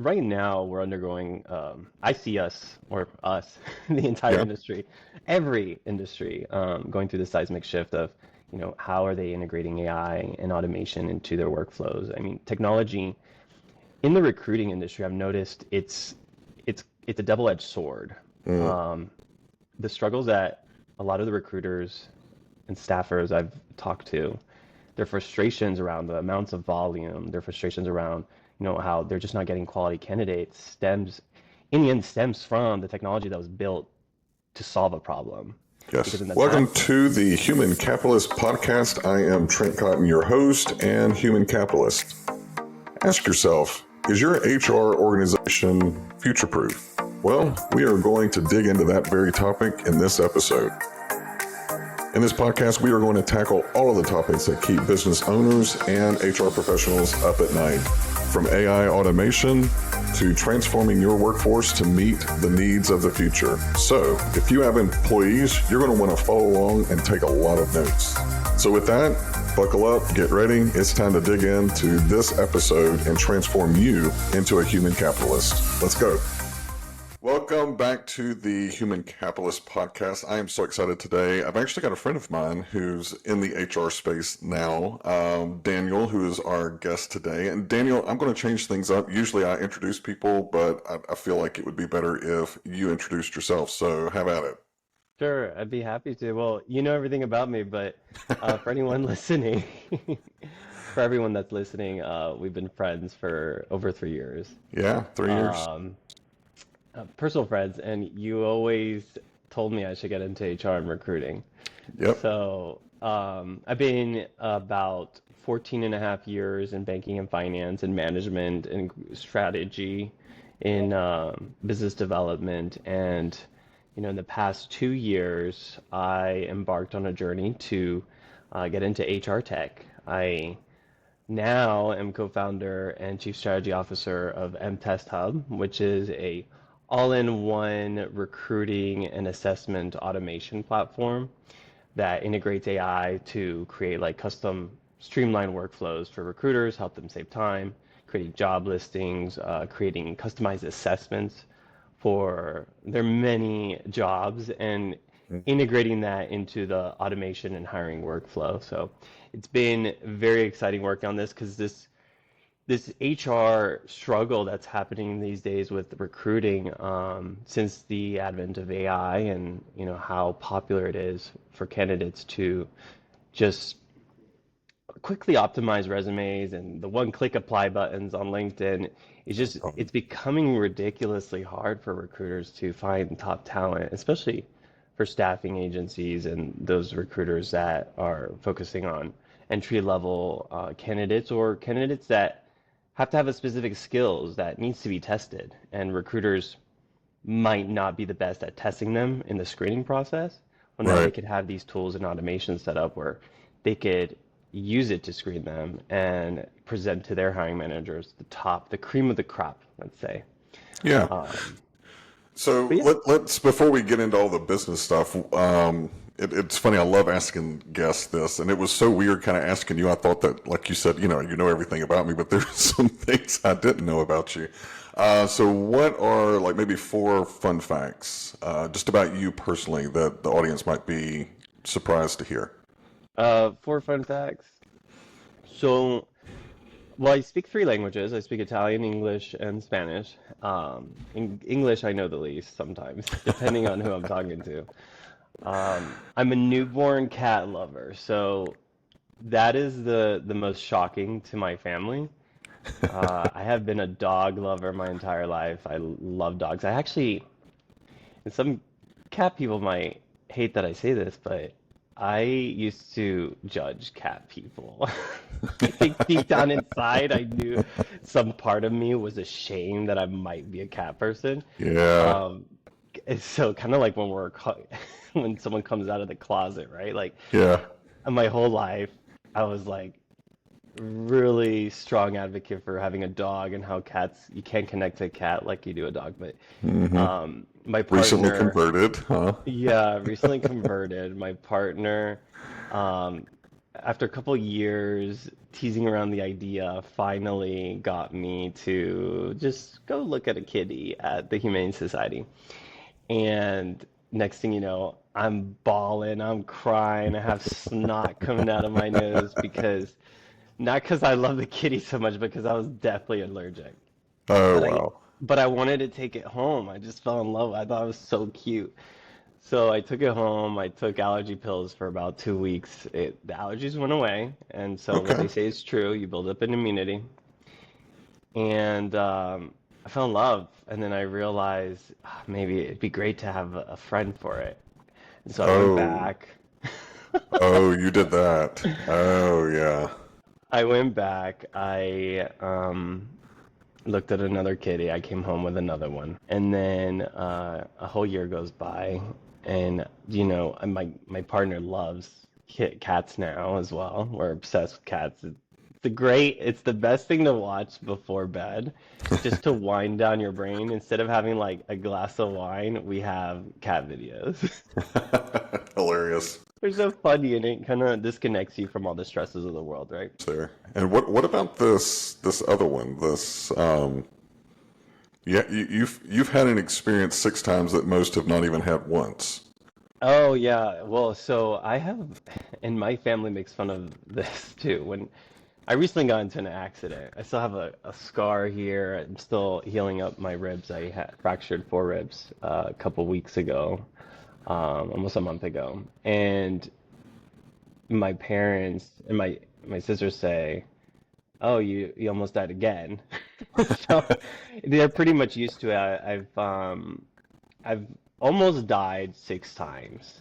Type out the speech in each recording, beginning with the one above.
right now we're undergoing, I see us, or us, the entire Yeah. industry, every industry, going through the seismic shift of, how are they integrating AI and automation into their workflows? I mean, technology in the recruiting industry, I've noticed it's a double-edged sword. Mm, Um, the struggles that a lot of the recruiters and staffers I've talked to, their frustrations around the amounts of volume, their frustrations around, how they're just not getting quality candidates in the end, stems from the technology that was built to solve a problem. yes. Because in the Welcome past, to the Human Capitalist Podcast. I am Trent Cotton, your host and human capitalist. Ask yourself, is your HR organization future proof? Well, we are going to dig into that very topic in this episode. In this podcast, we are going to tackle all of the topics that keep business owners and HR professionals up at night, from AI automation to transforming your workforce to meet the needs of the future. So, if you have employees, you're going to want to follow along and take a lot of notes. So with that, buckle up, get ready. It's time to dig into this episode and transform you into a human capitalist. Let's go. Welcome back to the Human Capitalist Podcast. I am so excited today. I've actually got a friend of mine who's in the HR space now, Daniel, who is our guest today. And Daniel, I'm going to change things up. Usually I introduce people, but I feel like it would be better if you introduced yourself. So have at it. sure, I'd be happy to. Well, you know everything about me, but for anyone listening, for everyone that's listening, we've been friends for over 3 years. Yeah, 3 years. Um, Personal friends, and you always told me I should get into HR and recruiting. Yep. So I've been about 14 and a half years in banking and finance and management and strategy in business development. And, in the past 2 years, I embarked on a journey to get into HR tech. I now am co-founder and chief strategy officer of mTestHub, which is a all-in-one recruiting and assessment automation platform that integrates AI to create like custom streamlined workflows for recruiters, help them save time, creating job listings, creating customized assessments for their many jobs, and integrating that into the automation and hiring workflow. So it's been very exciting working on this because this HR struggle that's happening these days with recruiting, since the advent of AI, and how popular it is for candidates to just quickly optimize resumes and the one-click apply buttons on LinkedIn. It's becoming ridiculously hard for recruiters to find top talent, especially for staffing agencies and those recruiters that are focusing on entry-level candidates, or candidates that have to have a specific skills that needs to be tested, and recruiters might not be the best at testing them in the screening process. Well, now they Right. could have these tools and automation set up where they could use it to screen them and present to their hiring managers the cream of the crop, let's say. Yeah. Um, So but yeah, let's before we get into all the business stuff, it's funny. I love asking guests this, and it was so weird, kind of asking you. I thought that, like you said, you know everything about me, but there's some things I didn't know about you. So what are like maybe four fun facts, just about you personally, that the audience might be surprised to hear? four fun facts. So, well, I speak three languages. I speak Italian, English, and Spanish. In English, I know the least sometimes, depending on who I'm talking to. I'm a newborn cat lover, so that is the most shocking to my family. I have been a dog lover my entire life. I love dogs. I actually, and some cat people might hate that I say this, but I used to judge cat people. I think deep down inside, I knew some part of me was ashamed that I might be a cat person. Yeah, Um, so kind of like when when someone comes out of the closet, right? Like yeah, my whole life, I was like really strong advocate for having a dog, and how cats, you can't connect to a cat like you do a dog. But hmm my recently partner, converted, huh? yeah, recently converted. My partner, um, after a couple years teasing around the idea, finally got me to just go look at a kitty at the Humane Society. And next thing you know, I'm bawling, I'm crying, I have snot coming out of my nose because not because I love the kitty so much, because I was deathly allergic. Oh, But I wow. but I wanted to take it home. I just fell in love. I thought it was so cute. So I took it home. I took allergy pills for about 2 weeks. The allergies went away, and so what Okay. they say is true. You build up an immunity, and I fell in love. And then I realized maybe it'd be great to have a friend for it. And so I went Oh, back. oh, you did that. Oh, yeah. I went back. I looked at another kitty. I came home with another one, and then a whole year goes by, and my partner loves cats now as well. We're obsessed with cats. It's the best thing to watch before bed, just to wind down your brain. Instead of having like a glass of wine, we have cat videos. Hilarious They're so funny, and it kind of disconnects you from all the stresses of the world, right? there. And what about this other one? This yeah, you've had an experience 6 times that most have not even had once. Oh yeah, well, so I have, and my family makes fun of this too. When I recently got into an accident, I still have a scar here. I'm still healing up my ribs. I had fractured 4 ribs a couple weeks ago, almost a month ago. And my parents and my sisters say, "Oh, you almost died again." So they're pretty much used to it. I've almost died 6 times.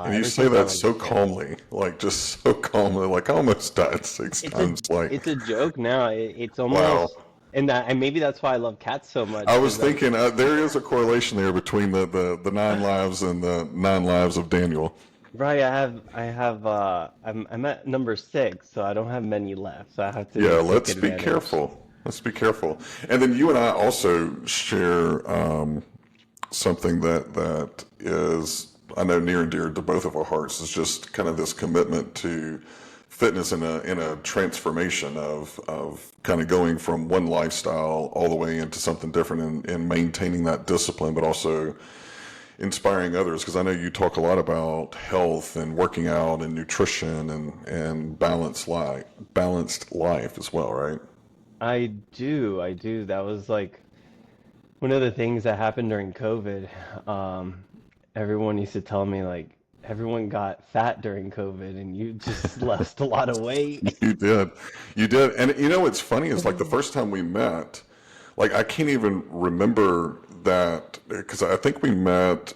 And you Ever say since I that was a so kid. calmly, like just so calmly, like I almost died six It's a times. Like, it's a joke now. It's wow. almost and maybe that's why I love cats so I much was because thinking there is a correlation there between the 9 lives and the 9 lives of Daniel. right. I'm at number 6, so I don't have many left. So I have to Yeah, take let's be advantage. careful. Let's be careful. And then you and I also share something that is, I know, near and dear to both of our hearts, is just kind of this commitment to fitness in a transformation of kind of going from one lifestyle all the way into something different and maintaining that discipline, but also inspiring others. Because I know you talk a lot about health and working out and nutrition and balanced life as well, right? I do. That was like one of the things that happened during COVID. Everyone used to tell me like everyone got fat during COVID, and you just lost a lot of weight. You did. You did. And you know what's funny is like the first time we met, like I can't even remember that because I think we met,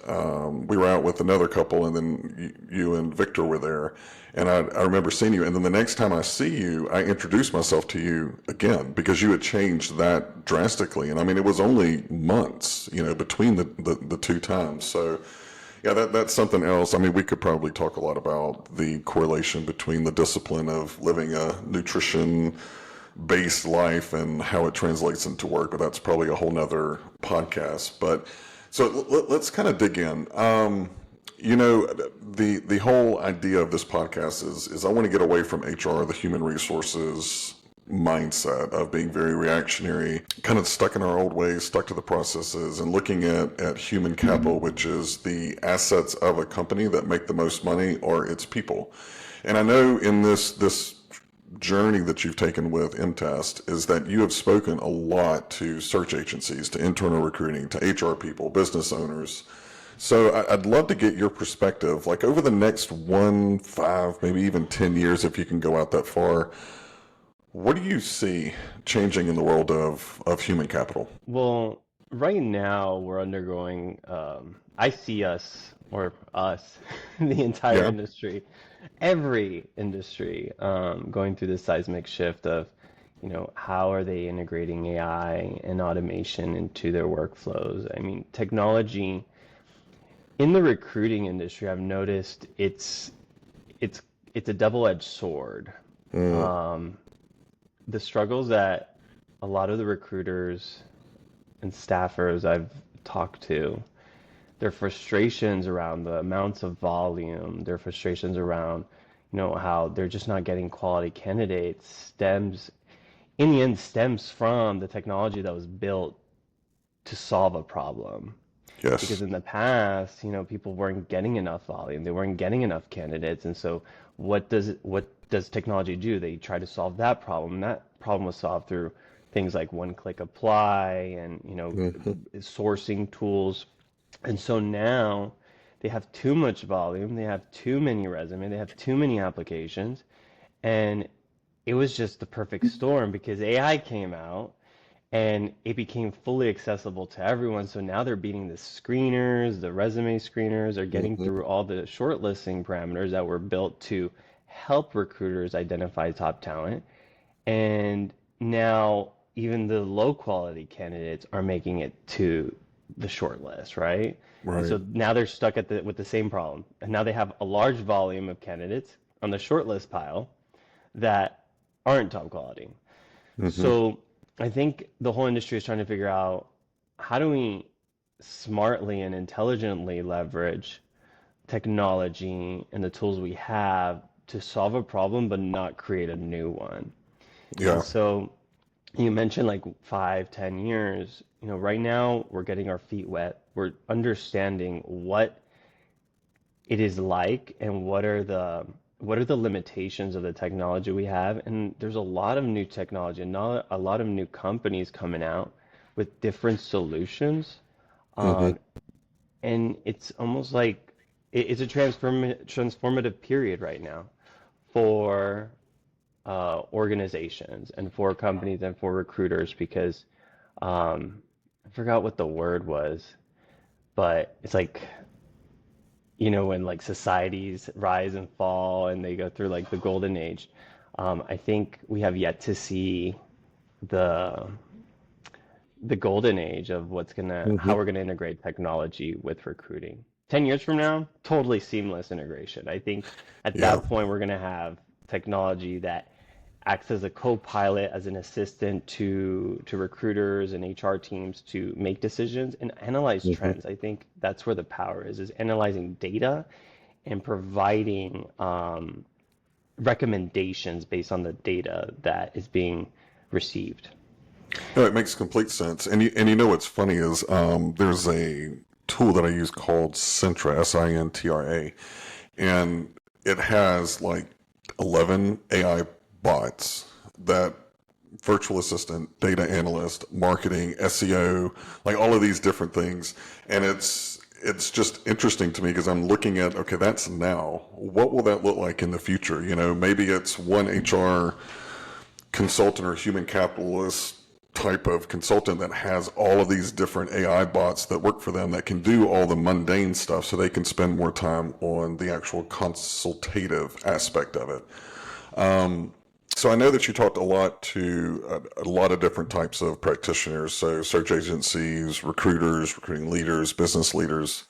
we were out with another couple and then you and Victor were there. And I remember seeing you. And then the next time I see you, I introduced myself to you again because you had changed that drastically. And I mean, it was only months, between the 2 times. So, yeah, that's something else. I mean, we could probably talk a lot about the correlation between the discipline of living a nutrition based life and how it translates into work, but that's probably a whole nother podcast. But so let's kind of dig in. The whole idea of this podcast is I want to get away from HR, the human resources mindset of being very reactionary, kind of stuck in our old ways, stuck to the processes, and looking at human capital, which is the assets of a company that make the most money or its people. And I know in this journey that you've taken with mTest is that you have spoken a lot to search agencies, to internal recruiting, to HR people, business owners. So I'd love to get your perspective, like over the next 1, 5, maybe even 10 years, if you can go out that far, what do you see changing in the world of human capital? Well, right now we're undergoing, I see us, the entire Yeah. industry, every industry, going through this seismic shift of, how are they integrating AI and automation into their workflows? I mean, technology in the recruiting industry, I've noticed it's it's a double-edged sword. Mm, Um, the struggles that a lot of the recruiters and staffers I've talked to, their frustrations around the amounts of volume, their frustrations around, how they're just not getting quality candidates in the end stems from the technology that was built to solve a problem. Because Yes. in the past, people weren't getting enough volume, they weren't getting enough candidates, and so what does technology do? They try to solve that problem. And that problem was solved through things like one-click apply and Hmm. sourcing tools. And so now they have too much volume, they have too many resumes, they have too many applications, and it was just the perfect storm because AI came out and it became fully accessible to everyone. So now they're beating the screeners, the resume screeners are getting Hmm. through all the shortlisting parameters that were built to help recruiters identify top talent. And now even the low quality candidates are making it to the short list, right? And Right. so now they're stuck with the same problem. And now they have a large volume of candidates on the short list pile that aren't top quality. Hmm. So I think the whole industry is trying to figure out how do we smartly and intelligently leverage technology and the tools we have to solve a problem but not create a new one. And Yeah. so you mentioned like 5, 10 years. Right now we're getting our feet wet. We're understanding what it is like and what are the limitations of the technology we have. And there's a lot of new technology and not a lot of new companies coming out with different solutions. Hmm. Um, and it's almost like it's a transformative period right now for organizations and for companies and for recruiters because I forgot what the word was, but it's like when like societies rise and fall and they go through like the golden age. I think we have yet to see the the golden age of how Hmm. we're gonna integrate technology with recruiting. 10 years from now, totally seamless integration. I think at Yeah. that point we're gonna have technology that acts as a co-pilot, as an assistant to recruiters and HR teams to make decisions and analyze Hmm. trends. I think that's where the power is analyzing data and providing recommendations based on the data that is being received. No, it makes complete sense. And you know what's funny is there's a tool that I use called Sintra, Sintra, and it has like 11 AI bots that virtual assistant, data analyst, marketing, SEO, like all of these different things. And it's just interesting to me because I'm looking at, okay, that's now. What will that look like in the future? Maybe it's one HR consultant or human capitalist type of consultant that has all of these different AI bots that work for them that can do all the mundane stuff so they can spend more time on the actual consultative aspect of it. So I know that you talked a lot to a lot of different types of practitioners, so search agencies, recruiters, recruiting leaders, business leaders,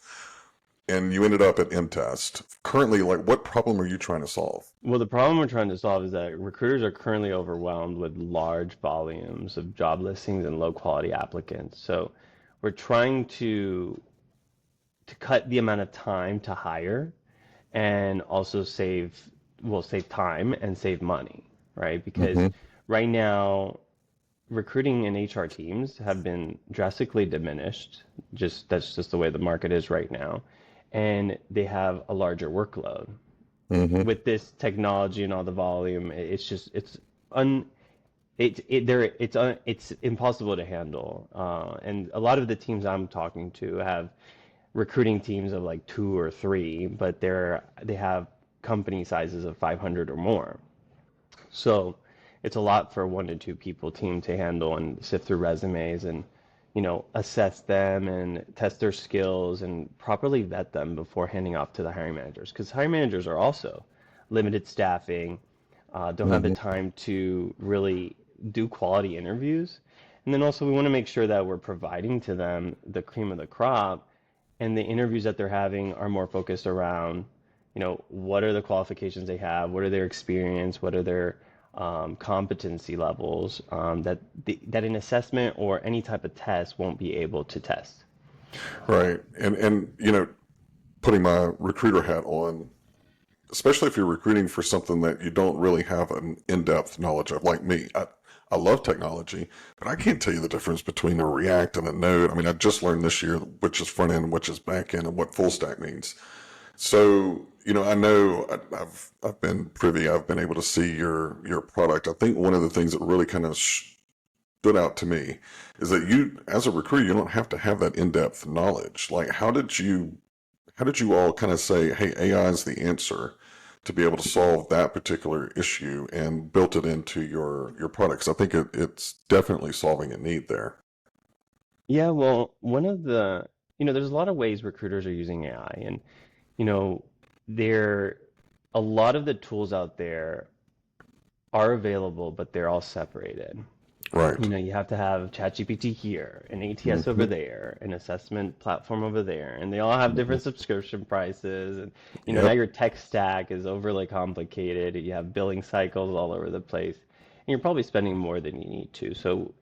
and you ended up at mTest. Currently, like, what problem are you trying to solve? Well, the problem we're trying to solve is that recruiters are currently overwhelmed with large volumes of job listings and low quality applicants. So we're trying to cut the amount of time to hire and also save time and save money, right? Because Mm-hmm. right now recruiting and HR teams have been drastically diminished. That's just the way the market is right now. And they have a larger workload. Mm-hmm. With this technology and all the volume, it's just un it there it's impossible to handle. And a lot of the teams I'm talking to have recruiting teams of like two or three, but they have company sizes of 500 or more. So it's a lot for 1 to 2 people team to handle and sift through resumes and assess them and test their skills and properly vet them before handing off to the hiring managers. Because hiring managers are also limited staffing, don't have the Mm-hmm. time to really do quality interviews. And then also we want to make sure that we're providing to them the cream of the crop and the interviews that they're having are more focused around, what are the qualifications they have, what are their experience, what are their competency levels that an assessment or any type of test won't be able to test. Right. And putting my recruiter hat on, especially if you're recruiting for something that you don't really have an in-depth knowledge of, like me. I love technology, but I can't tell you the difference between a React and a Node. I mean, I just learned this year which is front end, which is back end, and what full stack means. So, I know I've been privy. I've been able to see your product. I think one of the things that really kind of stood out to me is that you, as a recruiter, you don't have to have that in-depth knowledge. Like, how did you all kind of say, hey, AI is the answer to be able to solve that particular issue and built it into your products? I think it's definitely solving a need there. Yeah, well, there's a lot of ways recruiters are using AI, and you know, there a lot of the tools out there are available, but they're all separated. Right. You have to have ChatGPT here, an ATS over Hmm. there, an assessment platform over there, and they all have Hmm. different subscription prices. And now Yep. your tech stack is overly complicated. You have billing cycles all over the place, and you're probably spending more than you need to. So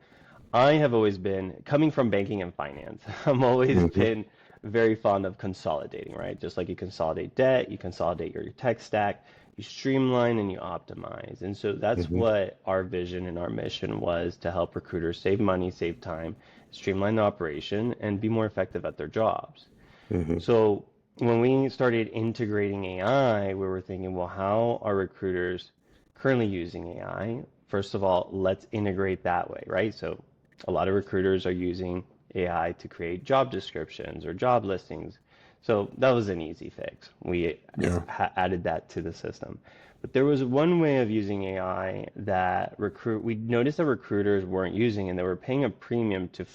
I have always been coming from banking and finance. I'm always Hmm. been very fond of consolidating, right? Just like you consolidate debt, you consolidate your tech stack, you streamline and you optimize. And so that's Hmm. what our vision and our mission was to help recruiters save money, save time, streamline the operation, and be more effective at their jobs. Hmm. So when we started integrating AI, we were thinking, well, how are recruiters currently using AI? First of all, let's integrate that way, right? So a lot of recruiters are using AI to create job descriptions or job listings. So that was an easy fix. We Yeah. added that to the system. But there was one way of using AI that we noticed that recruiters weren't using, and they were paying a premium to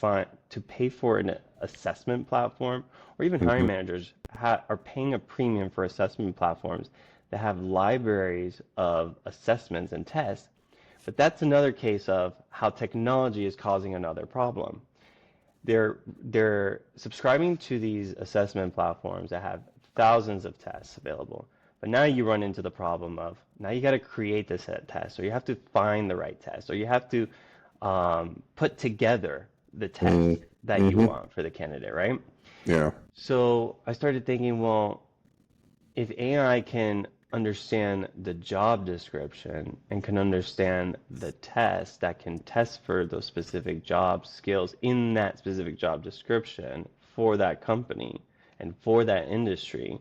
pay for an assessment platform, or even hiring Hmm. managers are paying a premium for assessment platforms that have libraries of assessments and tests. But that's another case of how technology is causing another problem. They're subscribing to these assessment platforms that have thousands of tests available. But now you run into the problem of now you got to create the set test, or you have to find the right test, or you have to put together the test that you Hmm. want for the candidate, right? Yeah. So I started thinking, well, if AI can understand the job description and can understand the test that can test for those specific job skills in that specific job description for that company and for that industry,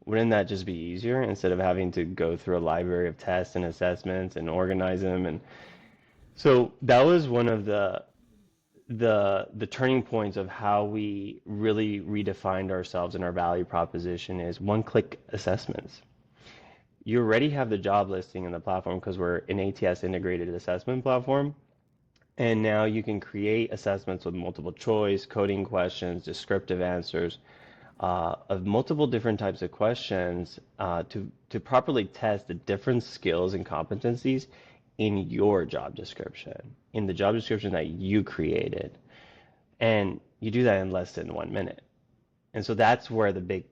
wouldn't that just be easier instead of having to go through a library of tests and assessments and organize them? And so that was one of the turning points of how we really redefined ourselves and our value proposition is one-click assessments. You already have the job listing in the platform because we're an ATS integrated assessment platform. And now you can create assessments with multiple choice, coding questions, descriptive answers of multiple different types of questions to properly test the different skills and competencies in your job description, in the job description that you created. And you do that in less than 1 minute. And so that's where the big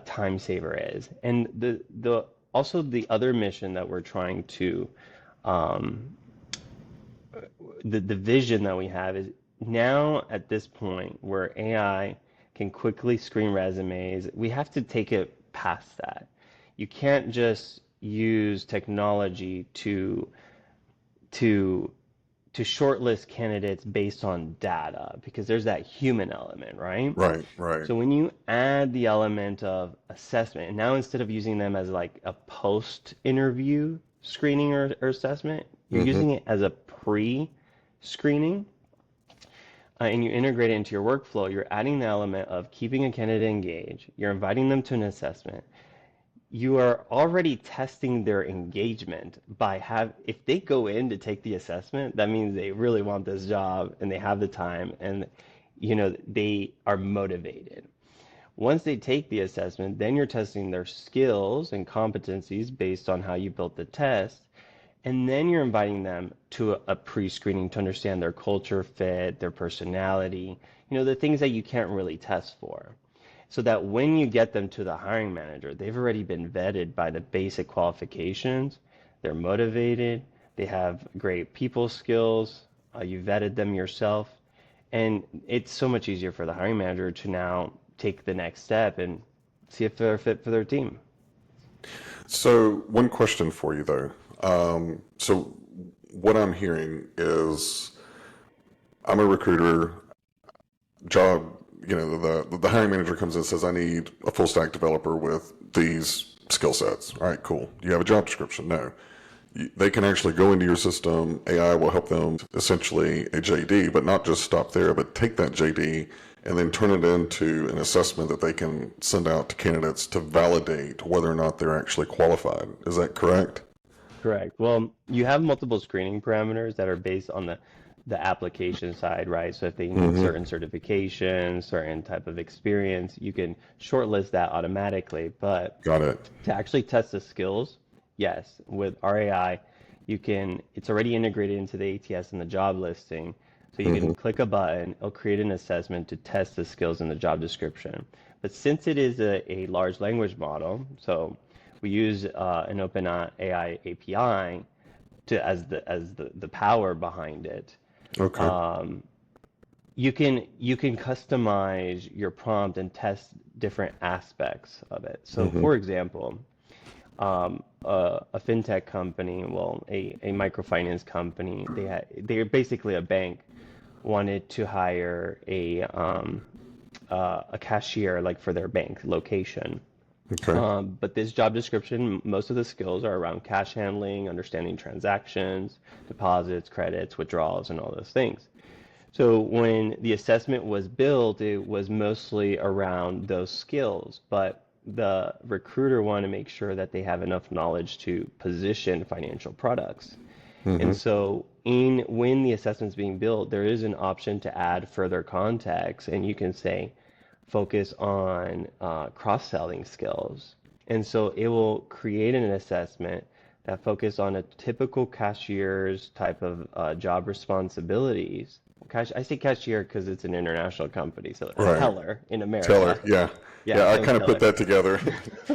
time saver is. And the also the other mission that we're trying to um, the vision that we have is now at this point where AI can quickly screen resumes, we have to take it past that. You can't just use technology to to shortlist candidates based on data because there's that human element, right? Right. Right. So when you add the element of assessment, and now instead of using them as like a post-interview screening or assessment, you're Hmm. using it as a pre-screening, and you integrate it into your workflow. You're adding the element of keeping a candidate engaged. You're inviting them to an assessment. You are already testing their engagement by if they go in to take the assessment, that means they really want this job and they have the time and they are motivated. Once they take the assessment, then you're testing their skills and competencies based on how you built the test. And then you're inviting them to a pre-screening to understand their culture fit, their personality, the things that you can't really test for. So that when you get them to the hiring manager, they've already been vetted by the basic qualifications. They're motivated, they have great people skills, you vetted them yourself. And it's so much easier for the hiring manager to now take the next step and see if they're fit for their team. So, one question for you though. So, what I'm hearing is I'm a recruiter, job, the hiring manager comes in and says, I need a full stack developer with these skill sets. All right, cool. Do you have a job description? No. They can actually go into your system. AI will help them essentially a JD, but not just stop there, but take that JD and then turn it into an assessment that they can send out to candidates to validate whether or not they're actually qualified. Is that correct? Correct. Well, you have multiple screening parameters that are based on the application side, right? So if they need Mm-hmm. certain certifications, certain type of experience, you can shortlist that automatically. But Got it. to actually test the skills, yes, with RAI, it's already integrated into the ATS and the job listing. So you can Mm-hmm. click a button, it'll create an assessment to test the skills in the job description. But since it is a large language model, so we use an open AI API as the power behind it. Okay. Um, you can customize your prompt and test different aspects of it. So, Mm-hmm. for example, a fintech company, well, a microfinance company, they're basically a bank, wanted to hire a cashier like for their bank location. Okay. But this job description, most of the skills are around cash handling, understanding transactions, deposits, credits, withdrawals, and all those things. So when the assessment was built, it was mostly around those skills, but the recruiter wanted to make sure that they have enough knowledge to position financial products. Mm-hmm. And so in when the assessment's being built, there is an option to add further context, and you can say focus on cross-selling skills. And so it will create an assessment that focus on a typical cashier's type of job responsibilities. I say cashier because it's an international company, so a Right. teller in Teller, America. yeah. Yeah, Yeah, I so kind of put teller. that together.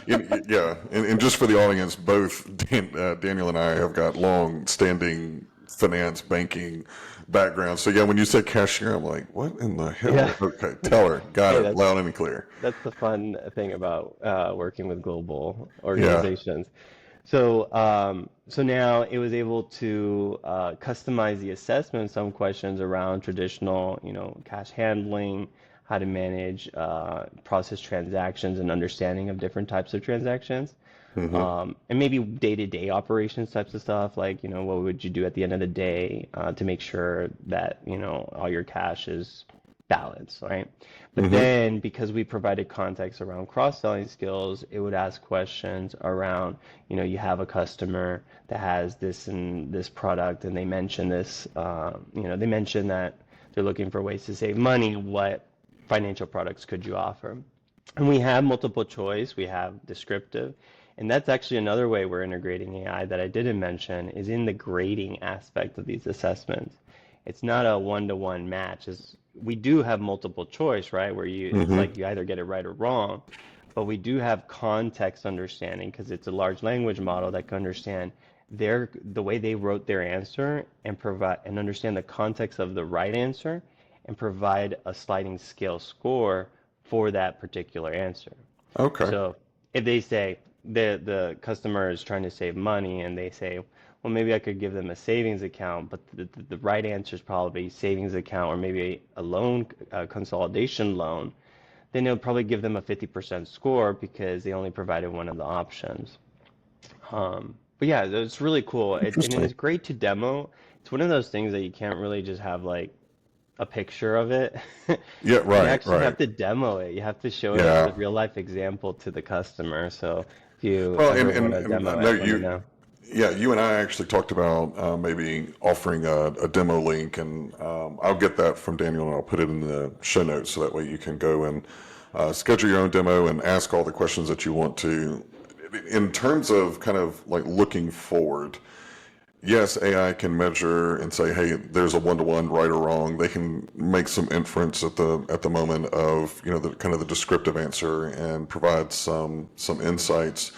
Yeah, and just for the audience, both Daniel and I have got long-standing finance banking backgrounds. So yeah, when you said cashier, I'm like, what in the Yeah. hell? Okay, teller, got Hey, it, loud and clear. that's the fun thing about working with global Yeah. organizations. So now it was able to customize the assessment, some questions around traditional, cash handling, how to manage process transactions and understanding of different types of transactions, Mm-hmm. and maybe day-to-day operations types of stuff, like, what would you do at the end of the day to make sure that, all your cash is balanced, right? But Mm-hmm. then because we provided context around cross-selling skills, it would ask questions around, you have a customer that has this and this product, and they mention this, they mention that they're looking for ways to save money. What financial products could you offer? And we have multiple choice, we have descriptive, and that's actually another way we're integrating AI that I didn't mention is in the grading aspect of these assessments. It's not a one-to-one match. We do have multiple choice, right? Where it's Mm-hmm. like you either get it right or wrong, but we do have context understanding because it's a large language model that can understand the way they wrote their answer and provide and understand the context of the right answer and provide a sliding scale score for that particular answer. Okay. So if they say the customer is trying to save money and they say, well, maybe I could give them a savings account, but the right answer is probably savings account or maybe a loan, a consolidation loan, then it'll probably give them a 50% score because they only provided one of the options. But yeah, it's really cool. And Interesting. it's great to demo. It's one of those things that you can't really just have like a picture of it. Yeah. You Right. actually Right. have to demo it. You have to show it as Yeah. a real life example to the customer. So if you Well, ever want and, to and demo no, it, let me know. yeah, you and I actually talked about maybe offering a demo link, and I'll get that from Daniel and I'll put it in the show notes so that way you can go and schedule your own demo and ask all the questions that you want to. In terms of kind of like looking forward, yes, AI can measure and say, hey, there's a one-to-one right or wrong. They can make some inference at the moment of the kind of the descriptive answer and provide some insights.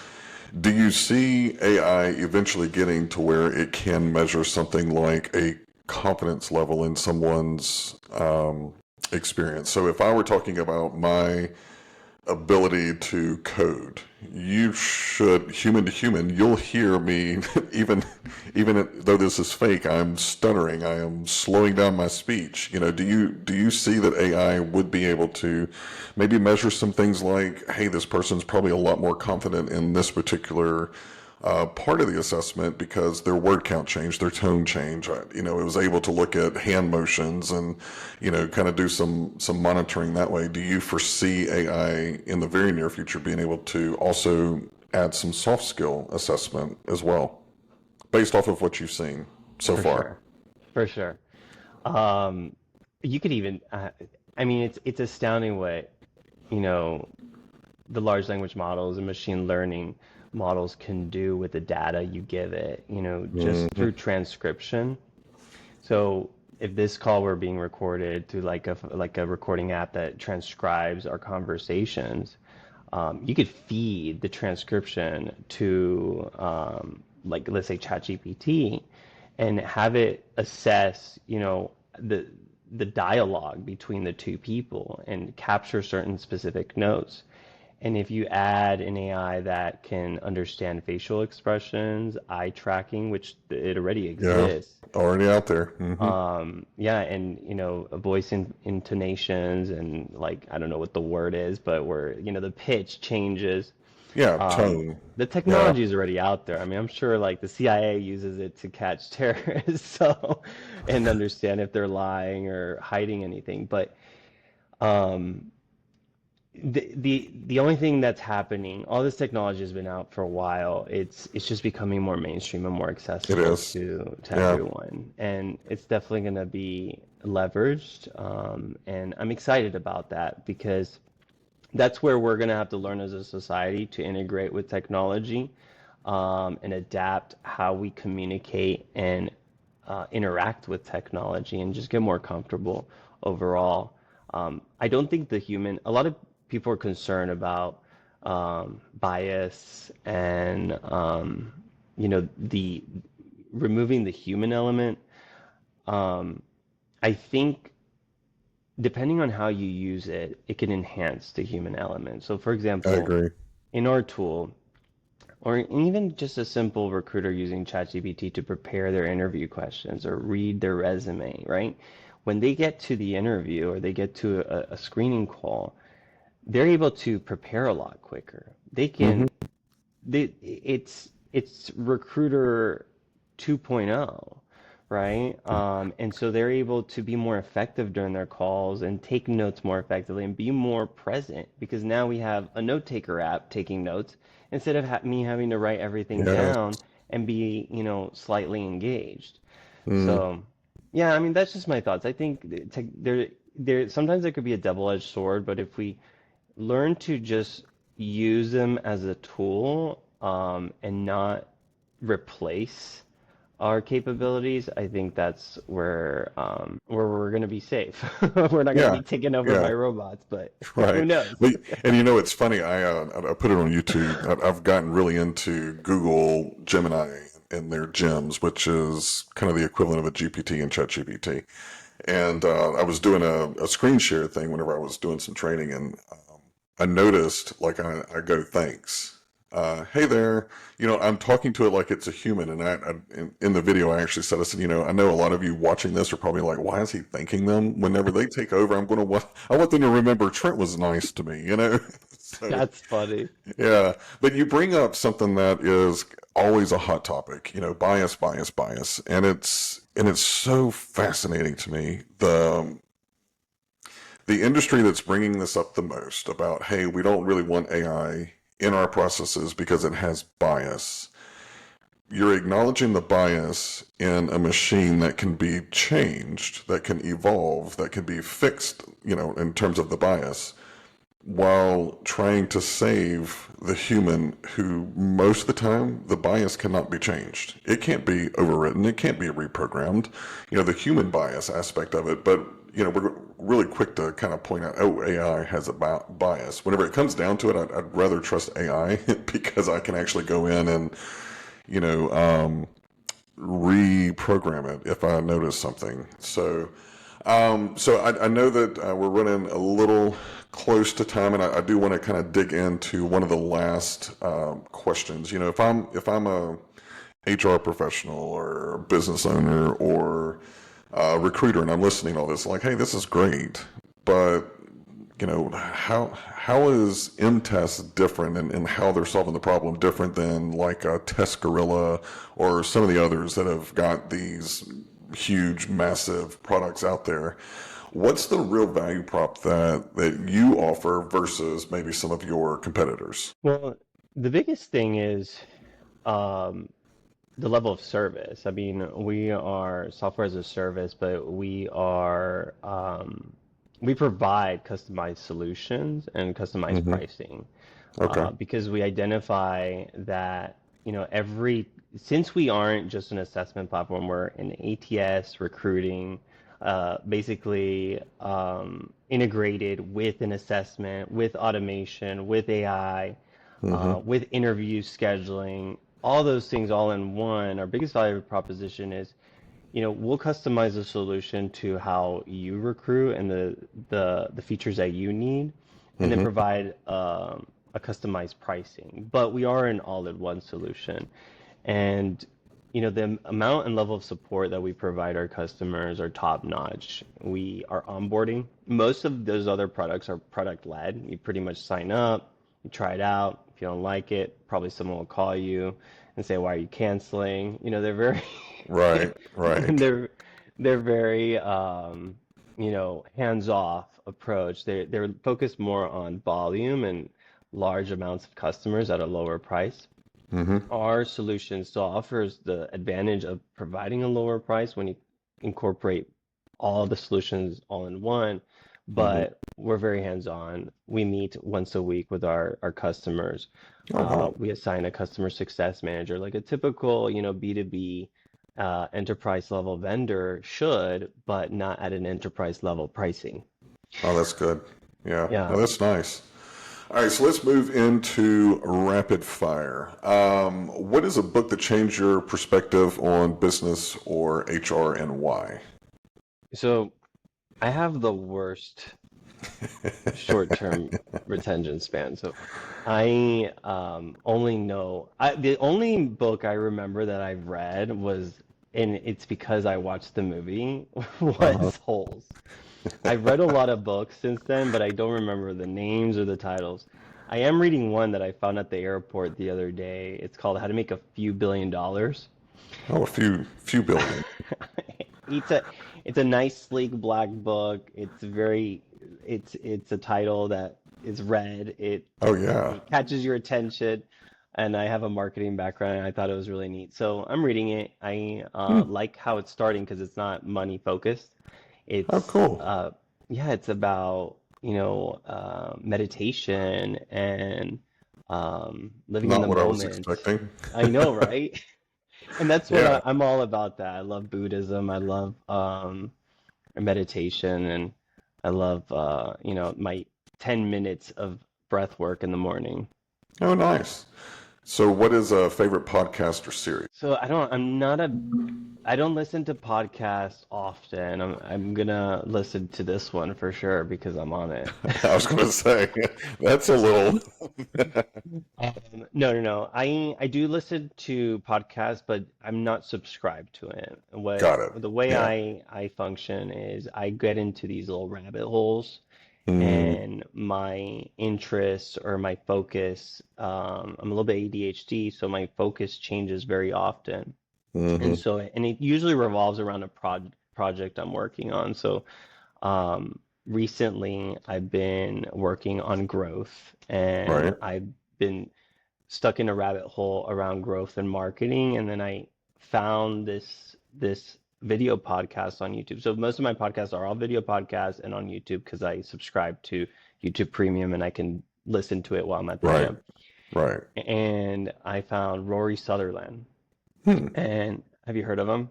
Do you see AI eventually getting to where it can measure something like a confidence level in someone's experience? So if I were talking about my ability to code. You should, human to human, you'll hear me, even though this is fake, I'm stuttering, I am slowing down my speech. Do you see that AI would be able to maybe measure some things like, hey, this person's probably a lot more confident in this particular part of the assessment because their word count changed, their tone changed. It was able to look at hand motions and, kind of do some monitoring that way. Do you foresee AI in the very near future being able to also add some soft skill assessment as well, based off of what you've seen so For far? sure. For sure. Um, you could even, I mean, it's astounding what, you know, the large language models and machine learning models can do with the data you give it, just Hmm. through transcription. So if this call were being recorded through like a recording app that transcribes our conversations, you could feed the transcription to like let's say ChatGPT and have it assess, the dialogue between the two people and capture certain specific notes. And if you add an AI that can understand facial expressions, eye tracking, which it already Yeah, exists, already out there. yeah, and voice intonations and like I don't know what the word is, but where the pitch changes. Yeah, Um, tone. the Yeah. technology is already out there. I mean, I'm sure like the CIA uses it to catch terrorists, so and understand if they're lying or hiding anything. But um, the only thing that's happening, all this technology has been out for a while. It's just becoming more mainstream and more It accessible is. to Yeah. everyone, and it's definitely going to be leveraged. And I'm excited about that because that's where we're going to have to learn as a society to integrate with technology, and adapt how we communicate and interact with technology and just get more comfortable overall. I don't think a lot of people are concerned about bias and, the removing the human element. Um, I think depending on how you use it, it can enhance the human element. So, for I example, agree. in our tool, or even just a simple recruiter using ChatGPT to prepare their interview questions or read their resume, right? When they get to the interview or they get to a screening call, they're able to prepare a lot quicker. Hmm. It's recruiter 2.0, right? And so they're able to be more effective during their calls and take notes more effectively and be more present because now we have a note taker app taking notes instead of me having to write everything Yes. down and be, slightly engaged. Mm. So, yeah, I mean, that's just my thoughts. I think there sometimes it could be a double-edged sword, but if we learn to just use them as a tool, and not replace our capabilities, I think that's where we're going to be safe. We're not going to Yeah. be taken over Yeah. by robots, but who Right. knows? But, and it's funny. I put it on YouTube. I've gotten really into Google Gemini and their gems, which is kind of the equivalent of a GPT and ChatGPT. And I was doing a screen share thing whenever I was doing some training, and I noticed, like, I go, thanks. Hey there. I'm talking to it like it's a human. And in the video, I actually said, I said, I know a lot of you watching this are probably like, why is he thanking them? Whenever they take over, I want them to remember Trent was nice to me. So, That's funny. yeah. But you bring up something that is always a hot topic, bias, bias, bias. And it's so fascinating to me. The industry that's bringing this up the most about, hey, we don't really want AI in our processes because it has bias. You're acknowledging the bias in a machine that can be changed, that can evolve, that can be fixed, in terms of the bias, while trying to save the human who most of the time the bias cannot be changed. It can't be overwritten. It can't be reprogrammed. The human bias aspect of it. But, we're really quick to kind of point out, oh, AI has a bias. Whenever it comes down to it, I'd rather trust AI because I can actually go in and, you know, reprogram it if I notice something. So, So I know that we're running a little close to time, and I do want to kind of dig into one of the last questions. You know, if I'm a HR professional or a business owner or a recruiter, and I'm listening to all this, like, hey, this is great, but you know, how is mTest different, and how they're solving the problem different than like a Test Gorilla or some of the others that have got these huge, massive products out there? What's the real value prop that you offer versus maybe some of your competitors? Well, the biggest thing is um, the level of service. I mean, we are software as a service, but we provide customized solutions and customized Hmm. pricing Okay. because we identify that, since we aren't just an assessment platform, we're an ATS recruiting, basically integrated with an assessment, with automation, with AI, Hmm. with interview scheduling, all those things all in one. Our biggest value proposition is, we'll customize the solution to how you recruit and the features that you need, and then Hmm. provide a customized pricing. But we are an all-in-one solution, and the amount and level of support that we provide our customers are top notch. We are onboarding. Most of those other products are product led. You pretty much sign up, you try it out. If you don't like it, probably someone will call you and say, "Why are you canceling?" They're very Right. Right. they're very hands off approach. They're focused more on volume and large amounts of customers at a lower price. Hmm. Our solution still offers the advantage of providing a lower price when you incorporate all the solutions all in one, Hmm. but we're very hands-on. We meet once a week with our customers. Oh, wow. We assign a customer success manager, like a typical, B2B enterprise level vendor should, but not at an enterprise level pricing. Oh, that's good. Yeah. Yeah. No, that's nice. All right, so let's move into rapid fire. What is a book that changed your perspective on business or HR, and why? So I have the worst short-term retention span. So I only know the only book I remember that I've read was, and it's because I watched the movie, Uh-huh. was Holes. I've read a lot of books since then, but I don't remember the names or the titles. I am reading one that I found at the airport the other day. It's called How to Make a Few Billion Dollars. Oh, a few billion. It's a it's a nice sleek black book. It's a title that is read. Oh, yeah. It catches your attention, and I have a marketing background, and I thought it was really neat. So I'm reading it. I Hmm. like how it's starting because it's not money focused. Oh, It's cool. yeah, it's about, meditation and living in Not the what I was moment. expecting. I know, right? And that's what Yeah. I'm all about that. I love Buddhism. I love meditation, and I love my 10 minutes of breath work in the morning. Oh, nice. So, what is a favorite podcast or series? So I don't listen to podcasts often. I'm gonna listen to this one for sure because I'm on it. I was going to say, that's a little. No, no, no. I do listen to podcasts, but I'm not subscribed to it. Got it. The way Yeah. I function is I get into these little rabbit holes, Mm-hmm. and my interests or my focus, I'm a little bit ADHD, so my focus changes very often. And Mm-hmm. so, and it usually revolves around a project I'm working on. So, recently I've been working on growth, and Right. I've been stuck in a rabbit hole around growth and marketing, and then I found this video podcast on YouTube. So most of my podcasts are all video podcasts and on YouTube because I subscribe to YouTube Premium and I can listen to it while I'm at the Right. gym. Right. And I found Rory Sutherland. Hmm. And have you heard of him?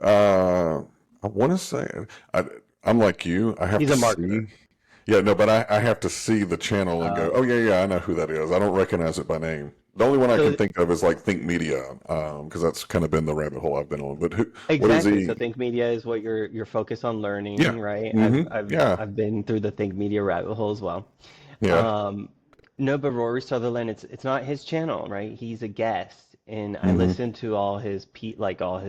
Uh, I want to say I, I'm like you. I have He's to a marketer. see. Yeah, no, but I have to see the channel and go, Uh, oh yeah, yeah, I know who that is. I don't recognize it by name. The only one I can So think of is like Think Media, because that's kind of been the rabbit hole I've been on. But what is exactly. So he? Think Media is what you're focused on Yeah. learning, right? Yeah. I've been through the Think Media rabbit hole as well. Yeah. Um, no, but Rory Sutherland, it's not his channel, right? He's a guest, and I hmm listen to all his like all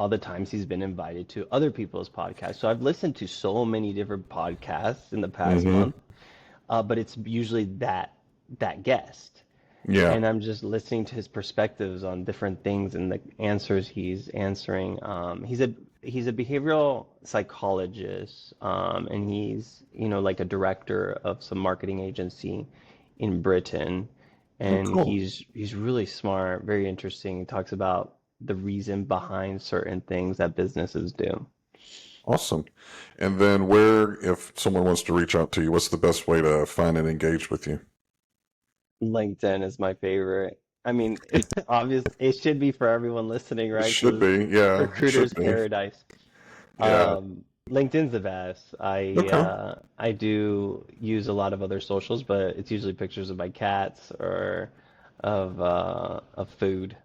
the times he's been invited to other people's podcasts. So I've listened to so many different podcasts in the past hmm month, but it's usually that guest. Yeah. And I'm just listening to his perspectives on different things and the answers he's answering. He's a behavioral psychologist, and he's like a director of some marketing agency in Britain, Oh, and cool. he's really smart, very interesting. He talks about the reason behind certain things that businesses do. Awesome. And then if someone wants to reach out to you, what's the best way to find and engage with you? LinkedIn is my favorite. I mean, obvious it should be for everyone listening, It right? should Because be. Yeah, it should recruiter's be. paradise. Yeah. LinkedIn's the best. Okay. I do use a lot of other socials, but it's usually pictures of my cats or of food.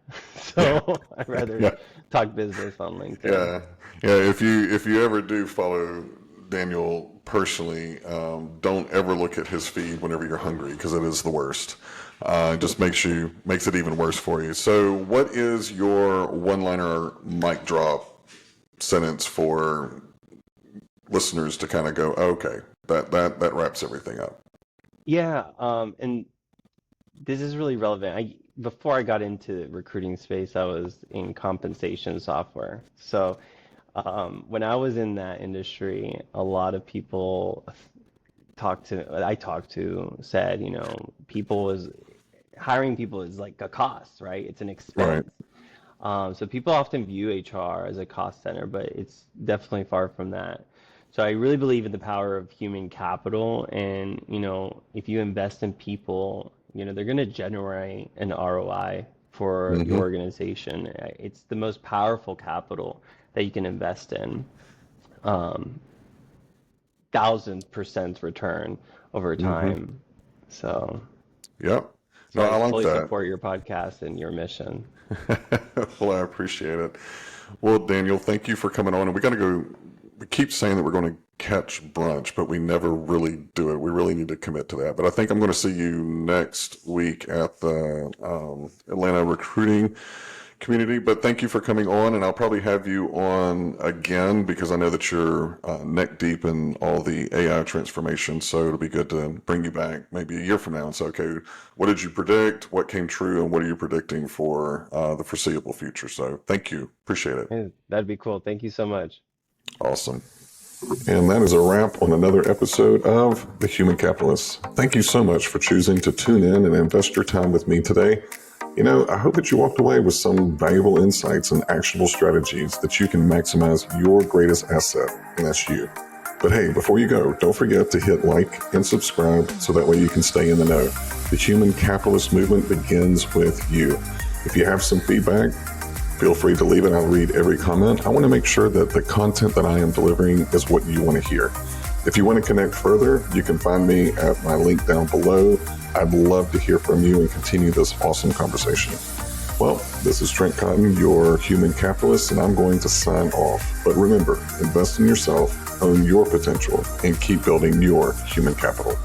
Yeah. So I'd rather Yeah. talk business on LinkedIn. Yeah. Yeah. If you ever do follow Daniel personally, don't ever look at his feed whenever you're hungry because it is the worst. It just makes it even worse for you. So, what is your one-liner mic drop sentence for listeners to kind of go, okay, that wraps everything up. Yeah, and this is really relevant. Before I got into the recruiting space, I was in compensation software. So when I was in that industry, a lot of people I talked to said, people is hiring people is like a cost, right? It's an Right. expense. So people often view HR as a cost center, but it's definitely far from that. So I really believe in the power of human capital, and if you invest in people, they're going to generate an ROI for your hmm organization. It's the most powerful capital that you can invest in. Um, 1,000% return over hmm time. So, Yep. so No, I I like fully that. support your podcast and your mission. Well, I appreciate it. Well, Daniel, thank you for coming on. And we got to go. We keep saying that we're going to catch brunch, but we never really do it. We really need to commit to that. But I think I'm going to see you next week at the Atlanta recruiting community. But thank you for coming on, and I'll probably have you on again because I know that you're neck deep in all the AI transformation. So it'll be good to bring you back maybe a year from now and say, okay, what did you predict? What came true? And what are you predicting for the foreseeable future? So thank you. Appreciate it. Yeah, that'd be cool. Thank you so much. Awesome. And that is a wrap on another episode of The Human Capitalist. Thank you so much for choosing to tune in and invest your time with me today. I hope that you walked away with some valuable insights and actionable strategies that you can maximize your greatest asset, and that's you. But hey, before you go, don't forget to hit like and subscribe so that way you can stay in the know. The human capitalist movement begins with you. If you have some feedback, feel free to leave it. I'll read every comment. I want to make sure that the content that I am delivering is what you want to hear. If you want to connect further, you can find me at my link down below. I'd love to hear from you and continue this awesome conversation. Well, this is Trent Cotton, your human capitalist, and I'm going to sign off. But remember, invest in yourself, own your potential, and keep building your human capital.